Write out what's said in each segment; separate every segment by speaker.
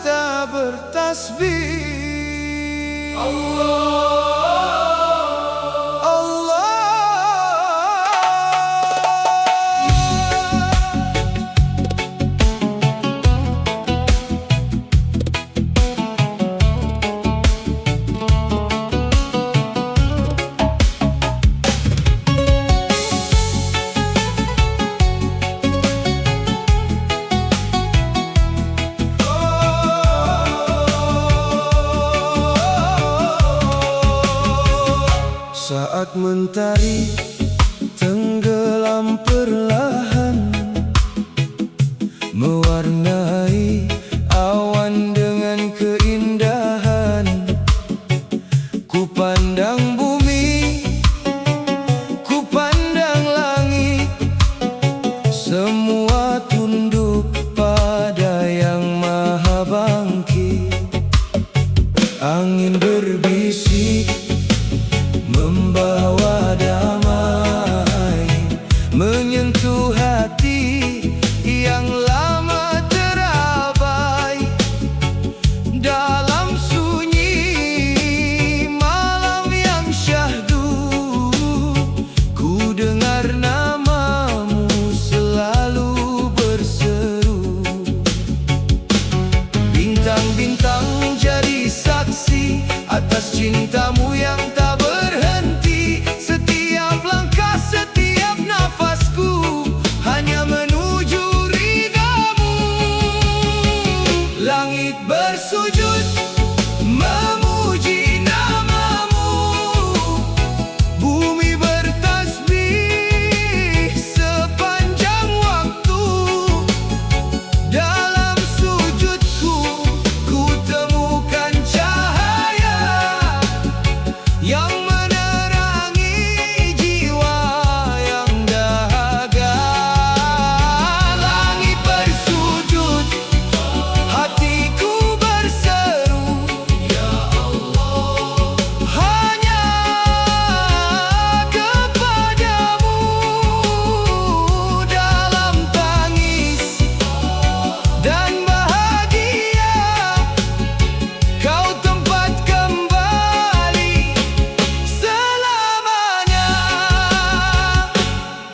Speaker 1: kita bertasbih. Allah, Allah. Saat mentari tenggelam perlahan, mewarnai awan dengan keindahan. Ku pandang bumi, ku pandang langit, semua tunduk pada Yang Maha Bangkit. Angin berbisik membawa damai, menyentuh hati yang lama terabai. Dalam sunyi malam yang syahdu, ku dengar namamu selalu berseru. Bintang-bintang jadi saksi atas cintamu yang tak berhenti. Setiap langkah, setiap nafasku hanya menuju ridhamu. Langit bersujud memuji namamu, bumi bertasbih sepanjang waktu. Dalam sujudku ku temukan cahaya yang menerangi jiwa yang dahaga. Langit bersujud, hatiku berseru, Ya Allah, hanya kepadamu. Dalam tangis dan bahagia, kau tempat kembali selamanya.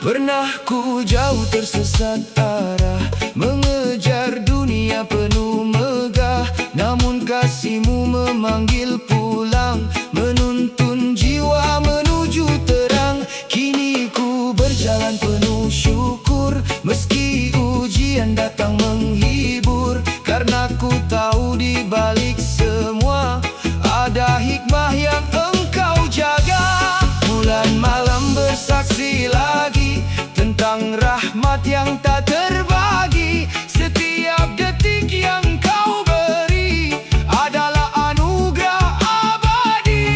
Speaker 1: Pernah ku jauh tersesat arah, mengejar dunia penuh megah. Namun kasihmu memanggil pulang, menuntun jiwa menuju terang. Kini ku berjalan penuh syukur, meski ujian datang menghibur. Karena ku tahu di balik semua ada hikmah yang engkau jaga. Bulan malam bersaksi lagi tentang rahmat yang tak terbagi. Setiap detik yang kau beri adalah anugerah abadi.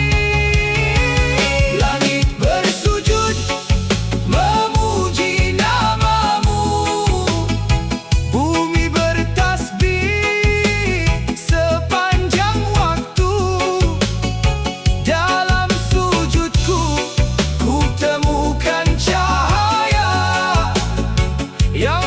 Speaker 1: Langit bersujud memuji namamu, bumi bertasbih sepanjang waktu. Dalam sujudku ku temukan cahaya yang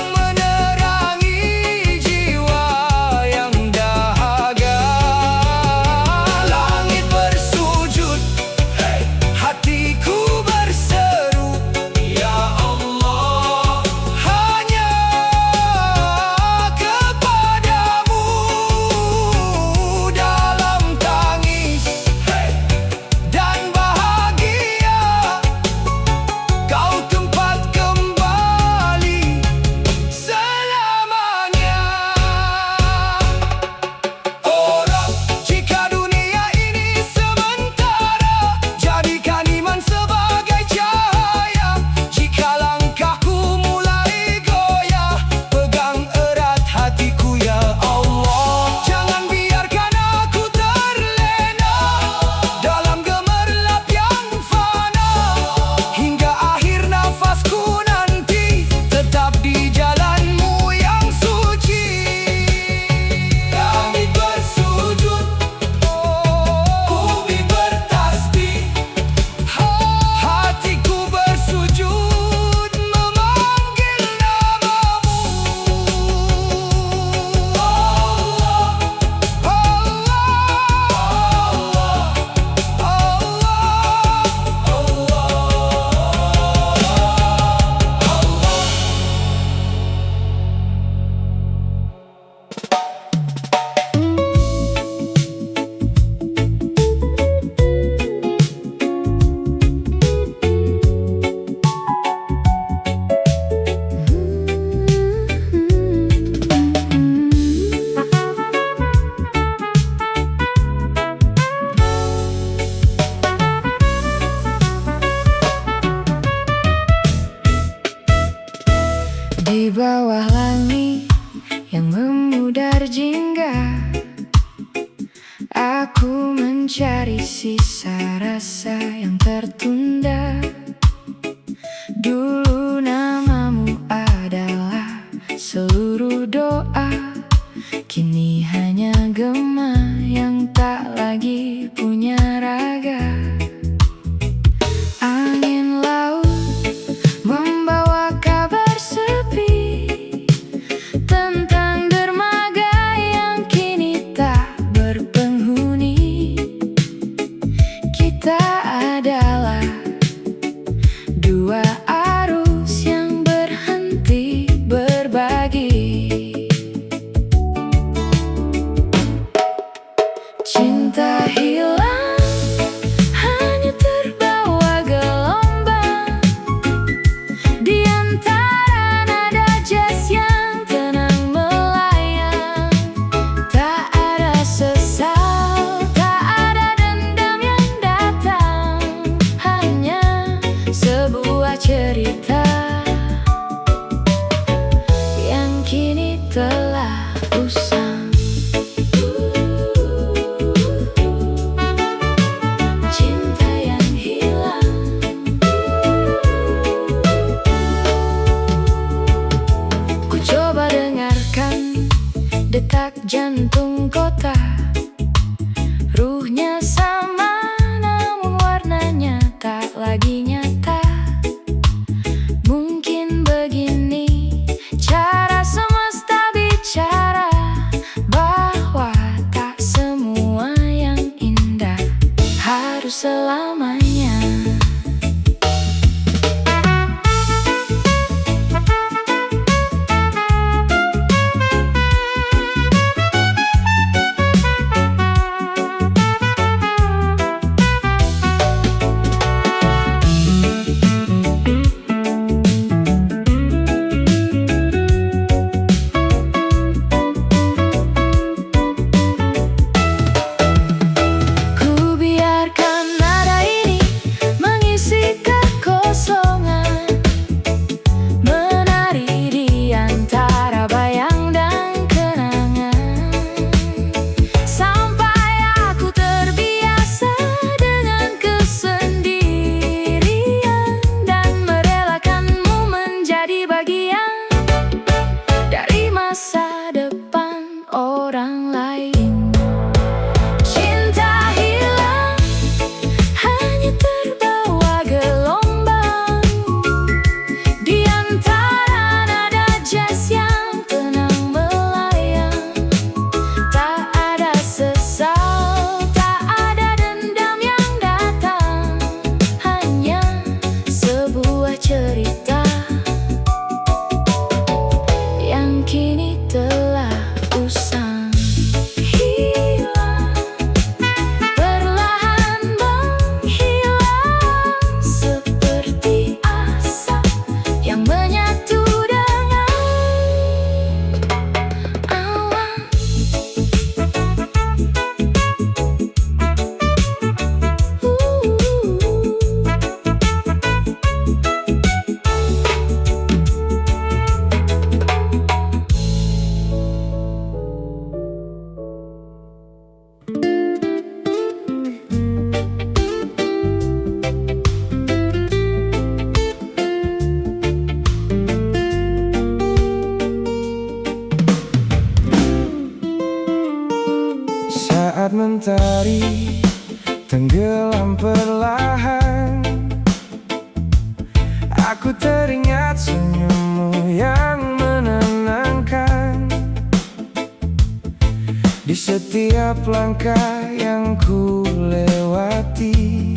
Speaker 2: pelangi yang memudar jingga. Aku mencari sisa rasa yang tertunda. Dulu namamu adalah seluruh doa, kini hanya gema yang tak lagi punya raga. Angin laut membawa kabar sepi tentang dermaga yang kini tak berpenghuni. Kita adalah dua arus yang berhenti berbagi. Cinta hilang, hanya terbawa gelombang di antara nada jazz yang tenang melayang. Tak ada sesal, tak ada dendam yang datang, hanya sebuah cerita yang kini telah usang. Cinta yang hilang. Ku coba dengarkan detak jantung kota. Ruhnya sama, namun warnanya tak lagi nyata. Mungkin begini cara semesta bicara, bahwa tak semua yang indah harus selamanya. Ku biarkan nada ini mengisi kekosongan, menari di antara bayang dan kenangan, sampai aku terbiasa dengan kesendirian dan merelakanmu menjadi bagian dari masa depan orang lain. Cinta hilang, hanya terbawa gelombang di antara nada jazz yang tenang melayang. Tak ada sesal, tak ada dendam yang datang, hanya sebuah cerita yang kini telah usang. Hilang, perlahan menghilang, seperti asap yang menyatu dengan awan.
Speaker 1: Saat mentari tenggelam perlahan, aku teringat senyummu yang menenangkan. Di setiap langkah yang ku lewati,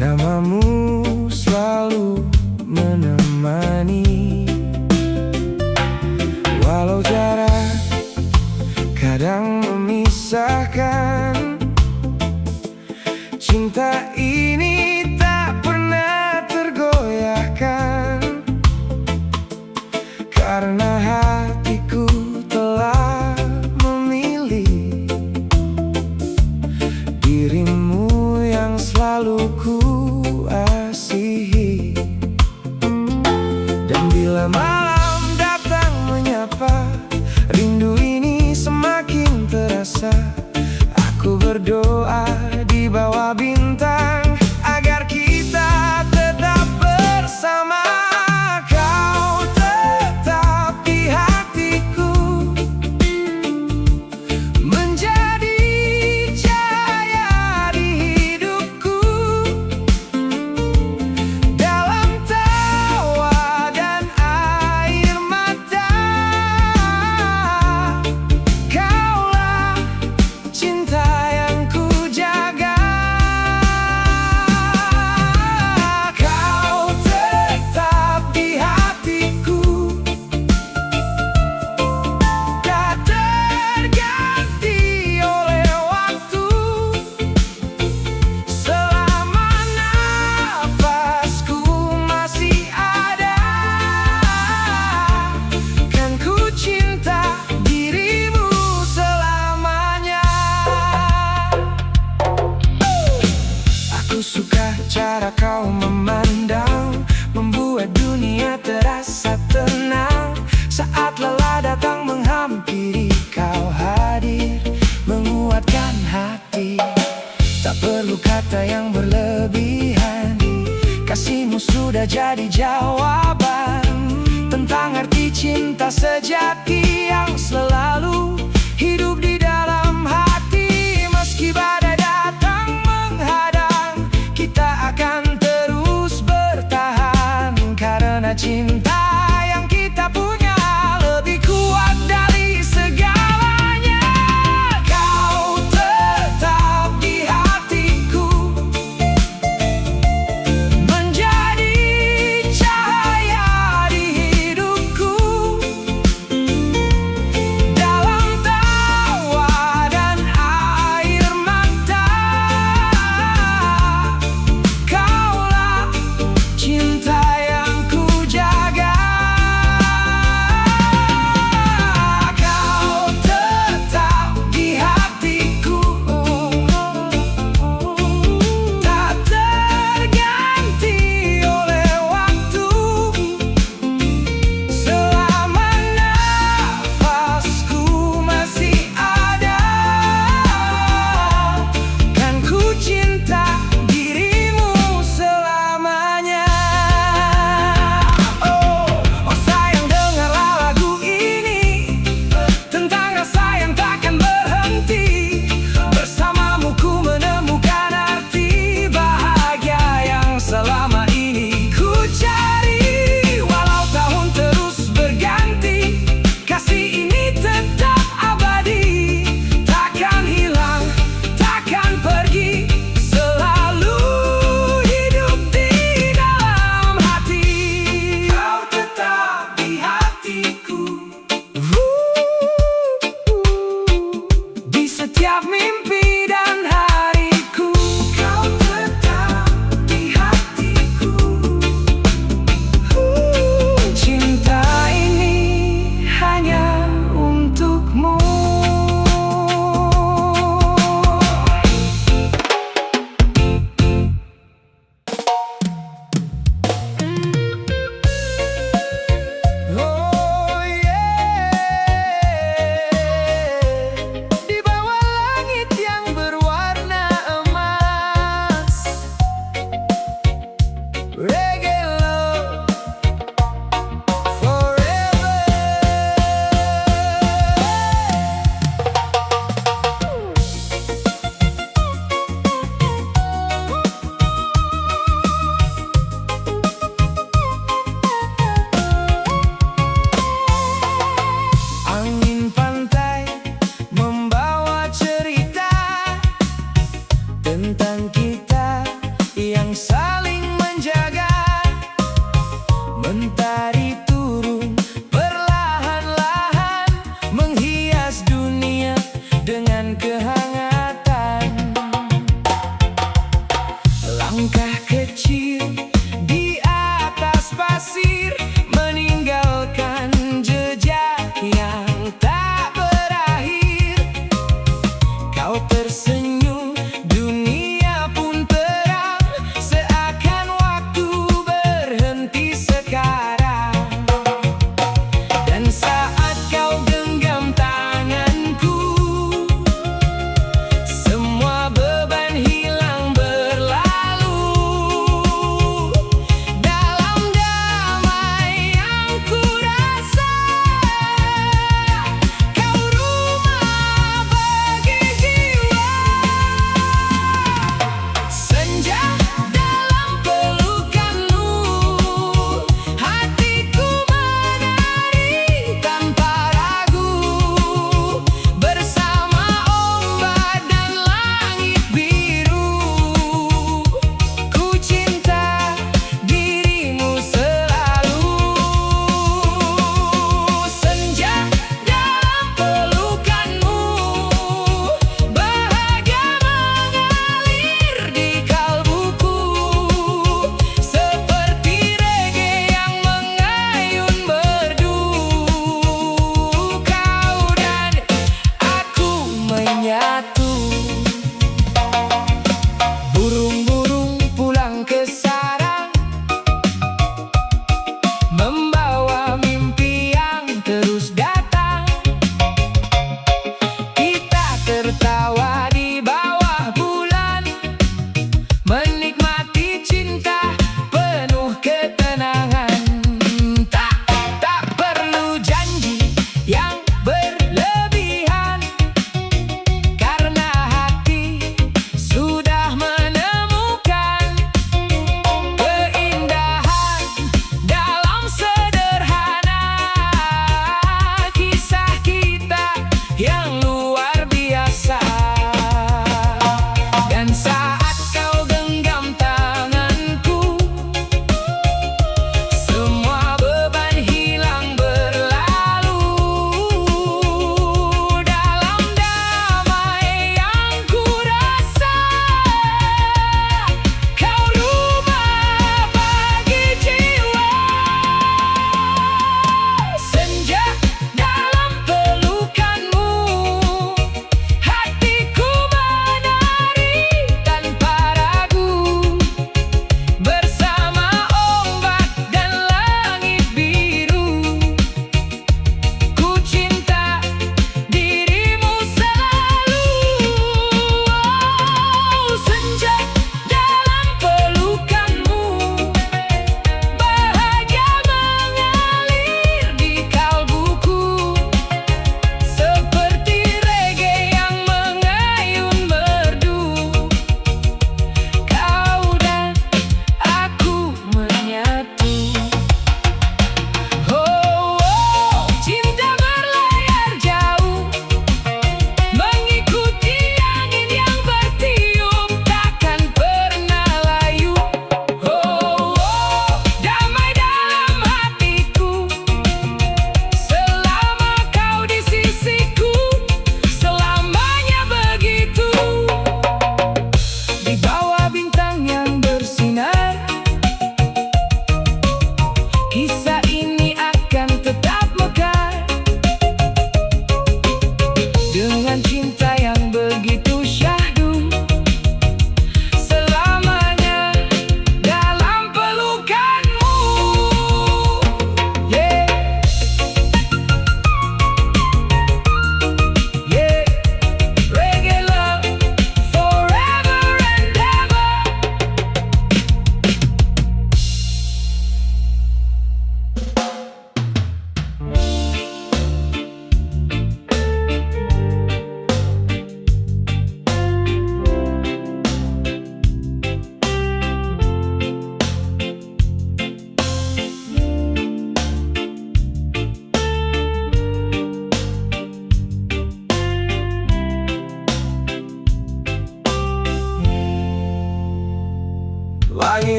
Speaker 1: namamu selalu menemani. Walau jarak kadang memisahkan, cinta ini tak pernah tergoyahkan, karena hatiku telah memilih dirimu yang selalu ku asihi. Dan bila berdoa di bawah bintang agar kita tetap bersama. Kau tetap di hatiku, menjadi cahaya di hidupku. Dalam tawa dan air mata, kaulah cinta yang ku jaga. Kau tetap di hatiku, tak terganti oleh waktu. Selama nafasku masih ada, kan ku cinta dirimu selamanya. Aku suka cara kau memandang, membuat dunia terasa tenang. Saat lelah datang menghampiri, kau hadir menguatkan hati. Tak perlu kata yang berlebihan, kasihmu sudah jadi jawaban tentang arti cinta sejati yang selalu hidup di dalam hati. Meski badai datang menghadang, kita akan terus bertahan, karena cinta yang kita punya lebih kuat dari segalanya. Kau tetap di hatiku, menjadi cahaya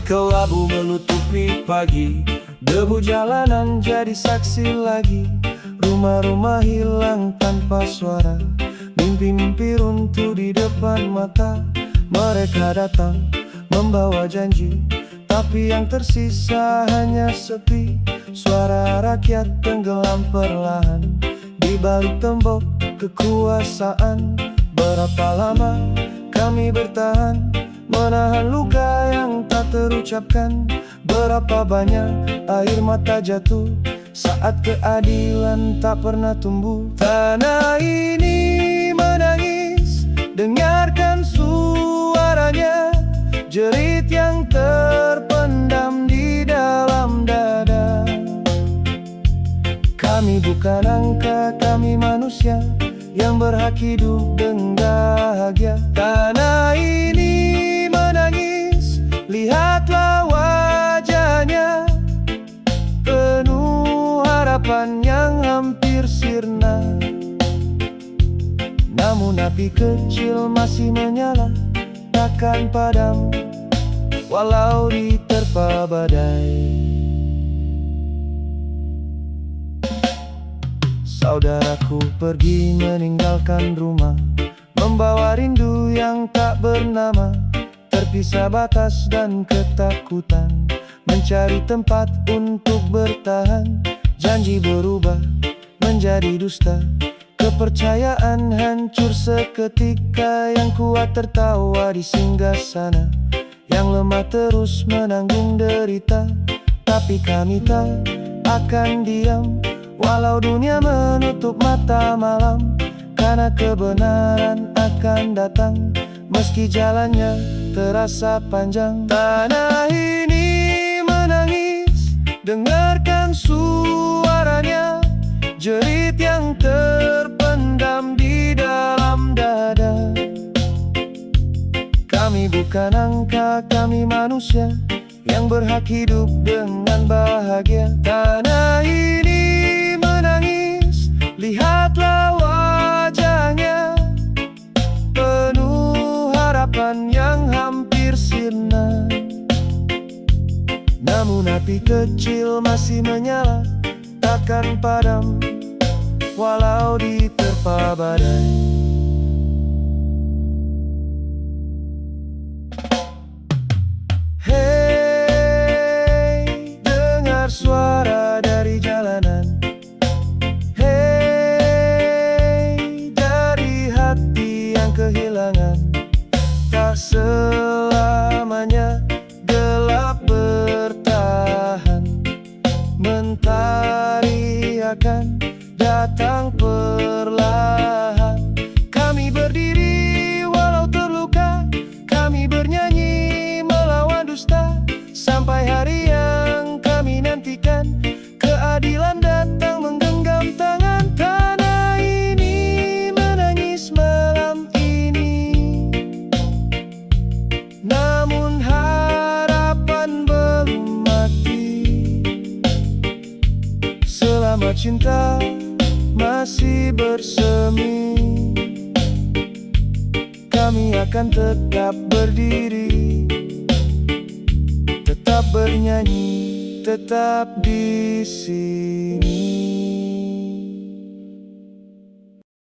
Speaker 1: Kelabu menutupi pagi, debu jalanan jadi saksi lagi. Rumah-rumah hilang tanpa suara, mimpi-mimpi runtuh di depan mata. Mereka datang membawa janji, tapi yang tersisa hanya sepi. Suara rakyat tenggelam perlahan di balik tembok kekuasaan. Berapa lama kami bertahan, menahan luka yang tak terucapkan. Berapa banyak air mata jatuh saat keadilan tak pernah tumbuh. Tanah ini menangis, dengarkan suaranya, jerit yang terpendam di dalam dada. Kami bukan angka, kami manusia yang berhak hidup dengan bahagia. Tanah ini menangis, lihatlah wajahnya, penuh harapan yang hampir sirna. Namun api kecil masih menyala, takkan padam walau diterpa badai. Saudaraku pergi meninggalkan rumah, membawa rindu yang tak bernama. Terpisah batas dan ketakutan, mencari tempat untuk bertahan. Janji berubah menjadi dusta, kepercayaan hancur seketika. Yang kuat tertawa di singgasana, yang lemah terus menanggung derita. Tapi kami tak akan diam, walau dunia menutup mata malam. Karena kebenaran akan datang, meski jalannya terasa panjang. Tanah ini menangis, dengarkan suaranya, jerit yang terpendam di dalam dada. Kami bukan angka, kami manusia yang berhak hidup dengan bahagia. Tanah ini menangis, lihatlah wajahnya, penuh harapan yang hampir sirna. Namun api kecil masih menyala, takkan padam walau diterpa badai. Hei, dengar suara dari jalanan. Hei, dari hati yang kehilangan. Tak selamanya gelap bertahan, mentari akan datang perlahan. Kami berdiri walau terluka, kami bernyanyi melawan dusta. Sampai hari yang kami nantikan, keadilan datang menggenggam tangan. Tanah ini menangis malam ini, namun harapan belum mati. Selama cinta masih bersemi, kami akan tetap berdiri, tetap bernyanyi, tetap di sini.